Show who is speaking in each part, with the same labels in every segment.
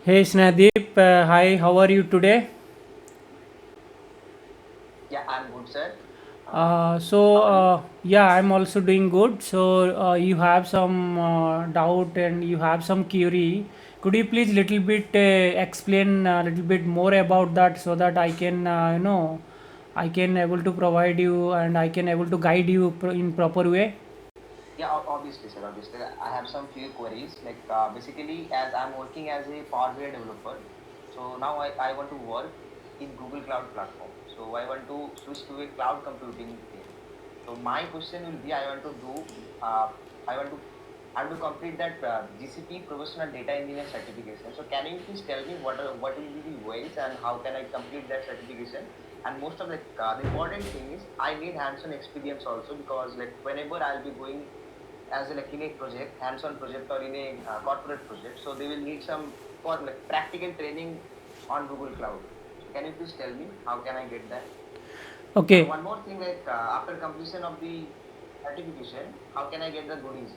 Speaker 1: Hey Snadeep, hi, how are you today?
Speaker 2: Yeah, I'm good, sir.
Speaker 1: Uh, so,
Speaker 2: How are you?
Speaker 1: yeah, I'm also doing good. So, you have some doubt and you have some query. Could you please little bit explain a little bit more about that so that I can, I can able to provide you and I can able to guide you in proper way?
Speaker 2: Yeah, obviously, sir. Obviously, I have some few queries. Like basically, as I'm working as a Power BI developer, so now I want to work in Google Cloud platform. So I want to switch to a cloud computing thing. So my question will be, uh, I want to, I want to complete that GCP Professional Data Engineer certification. So can you please tell me what will be the ways and how can I complete that certification? And most of the important thing is I need hands-on experience also because like whenever I'll be going as a, like in a project, hands-on project or in a corporate project, so they will need some for like practical training on Google Cloud. So can you please tell me how can I get that? And
Speaker 1: Okay,
Speaker 2: one more thing, after completion of the certification, how can I get the goodies?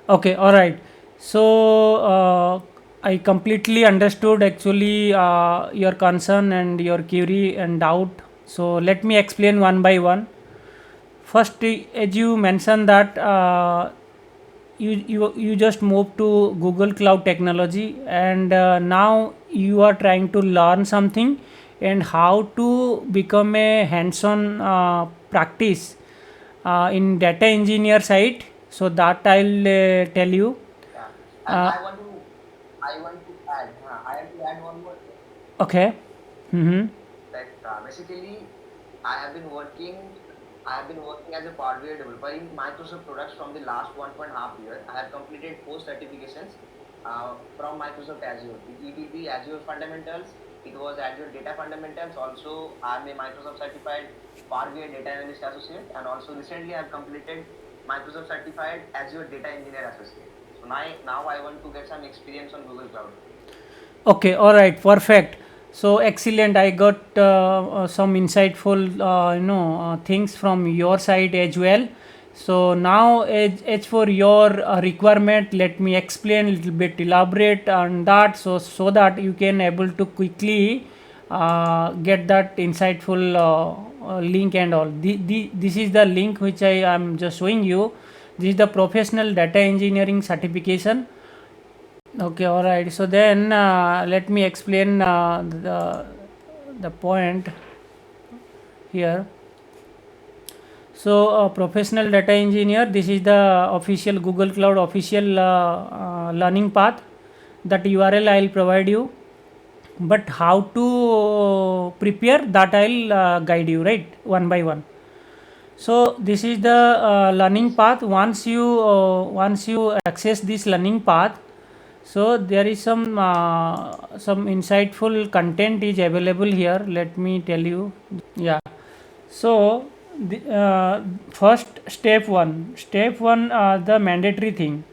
Speaker 1: okay, all right. So I completely understood actually your concern and your query and doubt. So let me explain one by one. First, as you mentioned that you just moved to Google Cloud Technology, and now you are trying to learn something and how to become a hands-on practice in data engineer side. So that I'll tell you.
Speaker 2: Yeah, and
Speaker 1: Uh,
Speaker 2: I want to add, I have to add one more thing.
Speaker 1: okay. Mm-hmm.
Speaker 2: Basically, I have been working. I have been working as a Power BI developer in Microsoft products from the last 1.5 year. I have completed 4 certifications from Microsoft Azure. It will be Azure Fundamentals. It was Azure Data Fundamentals. Also, I am a Microsoft certified Power BI Data Analyst Associate, and also recently I have completed Microsoft certified Azure Data Engineer Associate. So now I want to get some experience on Google Cloud.
Speaker 1: Okay, all right, perfect. So excellent. I got some insightful, things from your side as well. So now, as for your requirement, let me explain a little bit, elaborate on that, so that you can able to quickly get that insightful link and all. This is the link which I am just showing you. This is the professional data engineering certification. Okay, all right. So then let me explain the point here. So, professional data engineer. This is the official Google Cloud official learning path. That URL I'll provide you. But how to prepare that I'll guide you, right, one by one. So this is the learning
Speaker 2: Yes.
Speaker 1: path. Once you access this learning path, so there is some insightful content is available here. Let me tell you. Yeah. So first step one, the mandatory thing.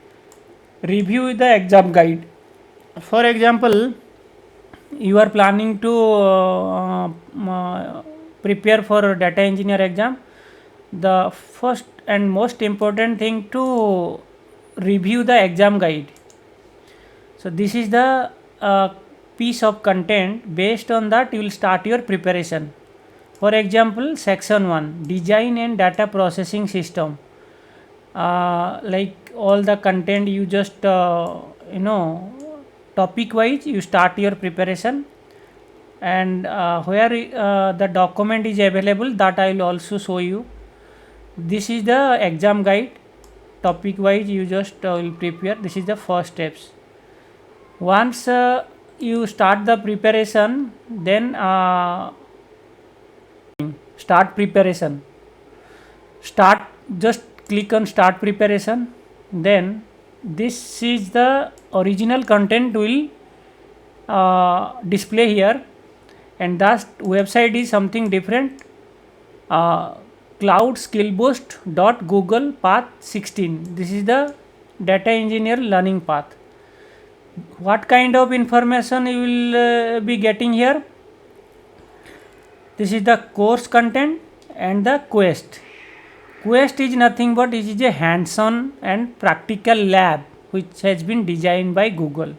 Speaker 1: Review the exam guide. For example, you are planning to prepare for data engineer exam. The first and most important thing to review the exam guide. So this is the piece of content. Based on that you will start your preparation. For example, section 1, design and data processing system. Like all the content you just you know topic wise you start your preparation, and where the document is available, that I will also show you. This is the exam guide. Topic wise you just will prepare. This is the first steps. Once you start the preparation, then start preparation. Start, just click on start preparation. Then this is the original content will display here, and that website is something different. uh, Cloud skill boost dot google path 16. This is the data engineer learning path. What kind of information you will be getting here? This is the course content and the quest. Quest is nothing but it is a hands on and practical lab which has been designed by Google.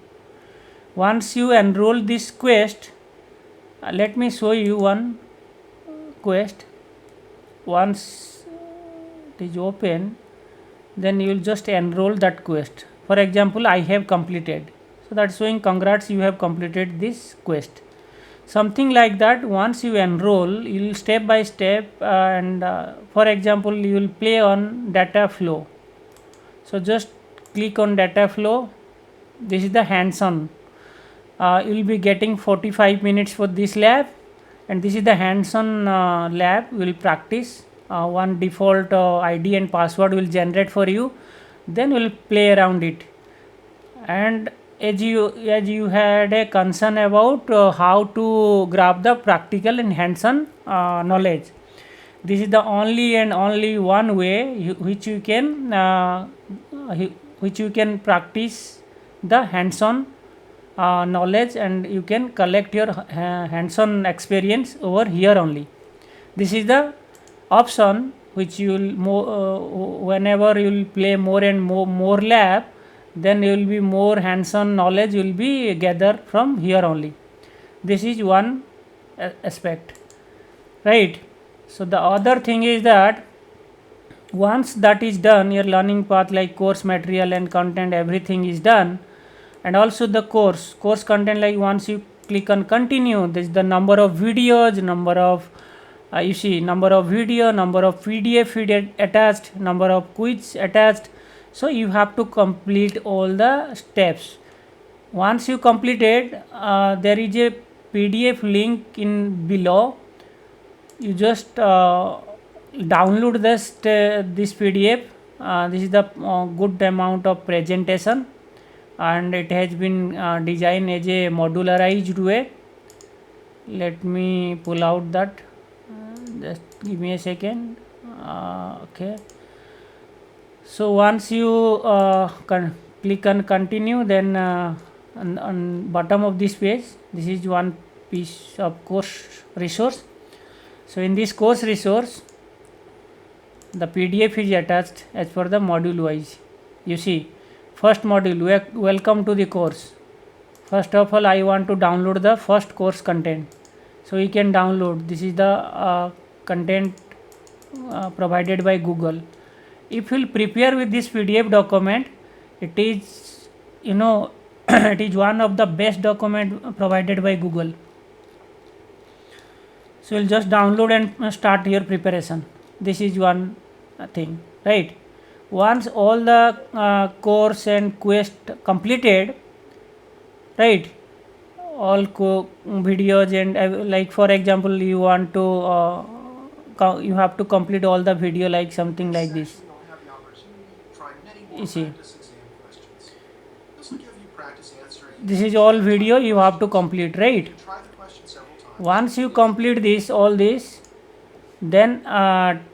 Speaker 1: Once you enroll this quest, let me show you one quest. Once it is open, then you will just enroll that quest. For example, I have completed, so that's showing congrats, you have completed this quest, something like that. Once you enroll, you will step by step, and for example, you will play on data flow. So just click on data flow. This is the hands-on. You will be getting 45 minutes for this lab, and this is the hands-on lab. We will practice. One default id and password will generate for you, then we'll play around it. And as you had a concern about how to grab the practical and hands-on knowledge, this is the only and only one way which you can practice the hands-on knowledge, and you can collect your hands-on experience over here only. This is the option which you will whenever you will play more and more lab, then you will be more hands-on knowledge will be gathered from here only. This is one aspect, right? So the other thing is that once that is done, your learning path like course material and content, everything is done, and also the course content, like once you click on continue, this is the number of videos, number of you see number of video, number of pdf feed attached, number of quiz attached. So you have to complete all the steps. Once you completed, there is a pdf link in below. You just download this pdf. This is the good amount of presentation, and it has been designed as a modularized way. Let me pull out that, just give me a second. Okay, so once you click on continue, then on bottom of this page, this is one piece of course resource. So in this course resource, the pdf is attached as per the module wise. You see, first module, welcome to the course. First of all, I want to download the first course content, so you can download. This is the content provided by Google. If you will prepare with this pdf document, it is it is one of the best document provided by Google. So you'll just download and start your preparation. This is one thing, right? Once all the course and quest completed, right, all videos and like for example, you want to you have to complete all the video, like something like this. You see, this is all video you have to complete, right? Once you complete this all this, then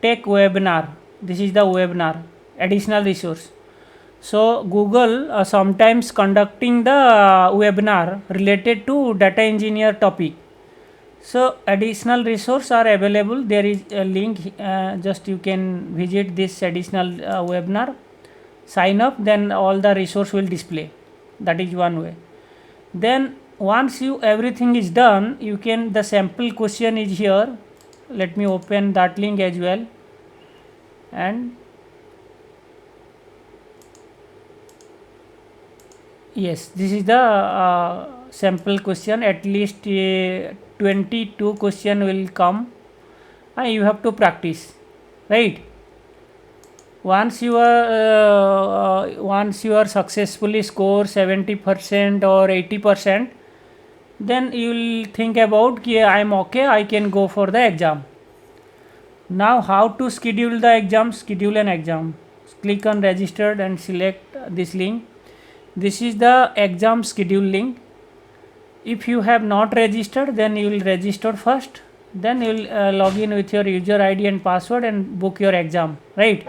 Speaker 1: take webinar. This is the webinar, additional resource. So Google sometimes conducting the webinar related to data engineer topic. So additional resource are available. There is a link, just you can visit this additional webinar, sign up, then all the resource will display. That is one way. Then once you everything is done, you can, the sample question is here. Let me open that link as well, and yes, this is the sample question. At least 22 question will come, and you have to practice, right? Once you are successfully score 70% or 80%, then you will think about, I am okay, I can go for the exam. Now how to schedule the exam? Schedule an exam. Click on registered and select this link. This is the exam schedule link. If you have not registered, then you will register first, then you will log in with your user ID and password and book your exam, right?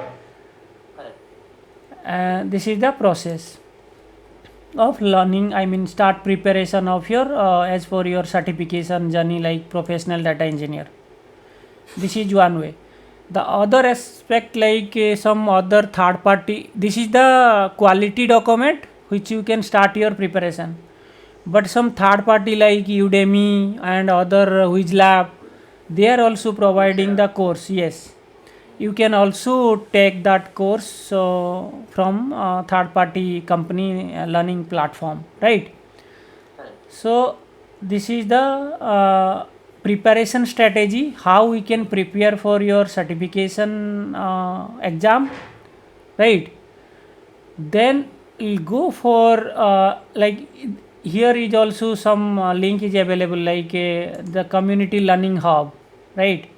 Speaker 1: This is the process of learning, I mean start preparation of your as for your certification journey like professional data engineer. This is one way. The other aspect, like some other third party, this is the quality document which you can start your preparation. but some third party like Udemy and other Whizlab, they are also providing the course. Yes, you can also take that course from third party company learning platform, right?
Speaker 2: Correct.
Speaker 1: So this is the preparation strategy, how we can prepare for your certification exam, right? Then we'll go for like here is also some link is available like the community learning hub, right?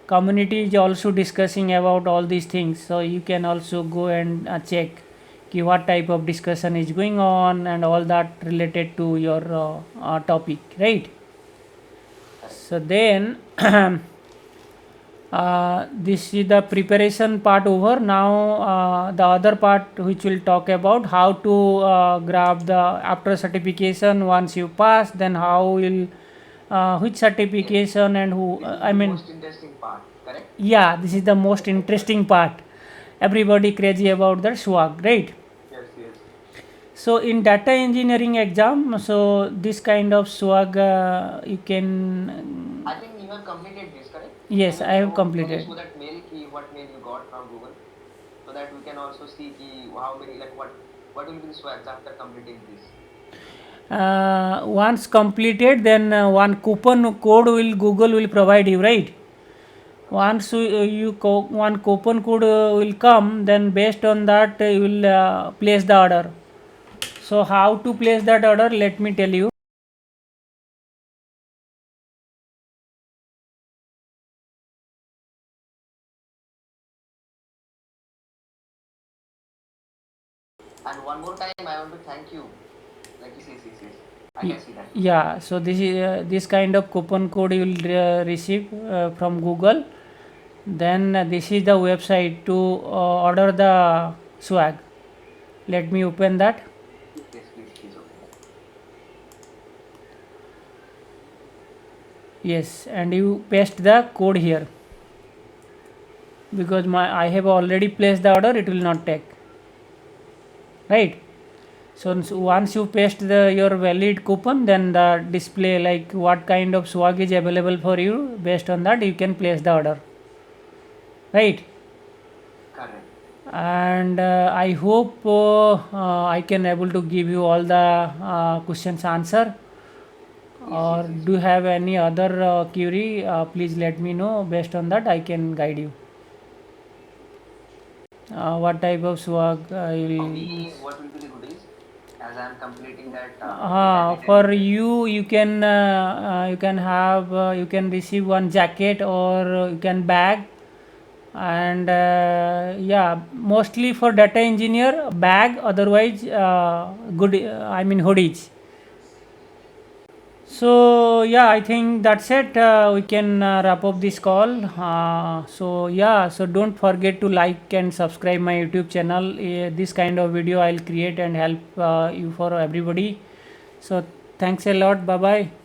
Speaker 1: Community is also discussing about all these things, so you can also go and check what type of discussion is going on and all that related to your topic, right? So then this is the preparation part over. Now the other part which will talk about how to grab the after certification. Once you pass, then how will which certification and who
Speaker 2: This is
Speaker 1: I
Speaker 2: the
Speaker 1: mean,
Speaker 2: most interesting part, correct?
Speaker 1: yeah, this is the most interesting part. Everybody crazy about the swag, right?
Speaker 2: Yes, yes.
Speaker 1: So in data engineering exam, so this kind of swag you can.
Speaker 2: I think you have completed this, correct?
Speaker 1: Yes, I have
Speaker 2: Can you
Speaker 1: completed.
Speaker 2: show that mail key, what mail you got from Google, so that we can also see key how many, like what will be the swags after completing this?
Speaker 1: Once completed, then one coupon code will Google will provide you, right? Once one coupon code will come, then based on that you will place the order. So how to place that order, let me tell you.
Speaker 2: And one more time, I want to thank you. Like yes, yes. I can see that.
Speaker 1: Yeah, so this is this kind of coupon code you will receive from Google. Then this is the website to order the swag. Let me open that.
Speaker 2: Yes, please open that.
Speaker 1: Yes, and you paste the code here, because I have already placed the order, it will not take, right? So once you paste your valid coupon, then the display like what kind of swag is available for you. Based on that, you can place the order, right?
Speaker 2: Correct.
Speaker 1: And I hope I can able to give you all the questions answer. Or
Speaker 2: Yes.
Speaker 1: do you have any other query? Please let me know. Based on that, I can guide you. What type of swag I
Speaker 2: For
Speaker 1: will.
Speaker 2: me, what will be the goodies? As I am completing that data
Speaker 1: For
Speaker 2: engineering.
Speaker 1: you can have you can receive one jacket or you can bag, and yeah, mostly for data engineer bag, otherwise good I mean hoodies. So yeah, I think that's it. We can wrap up this call. So yeah, so don't forget to like and subscribe my YouTube channel. This kind of video I'll create and help you for everybody. So thanks a lot. Bye bye.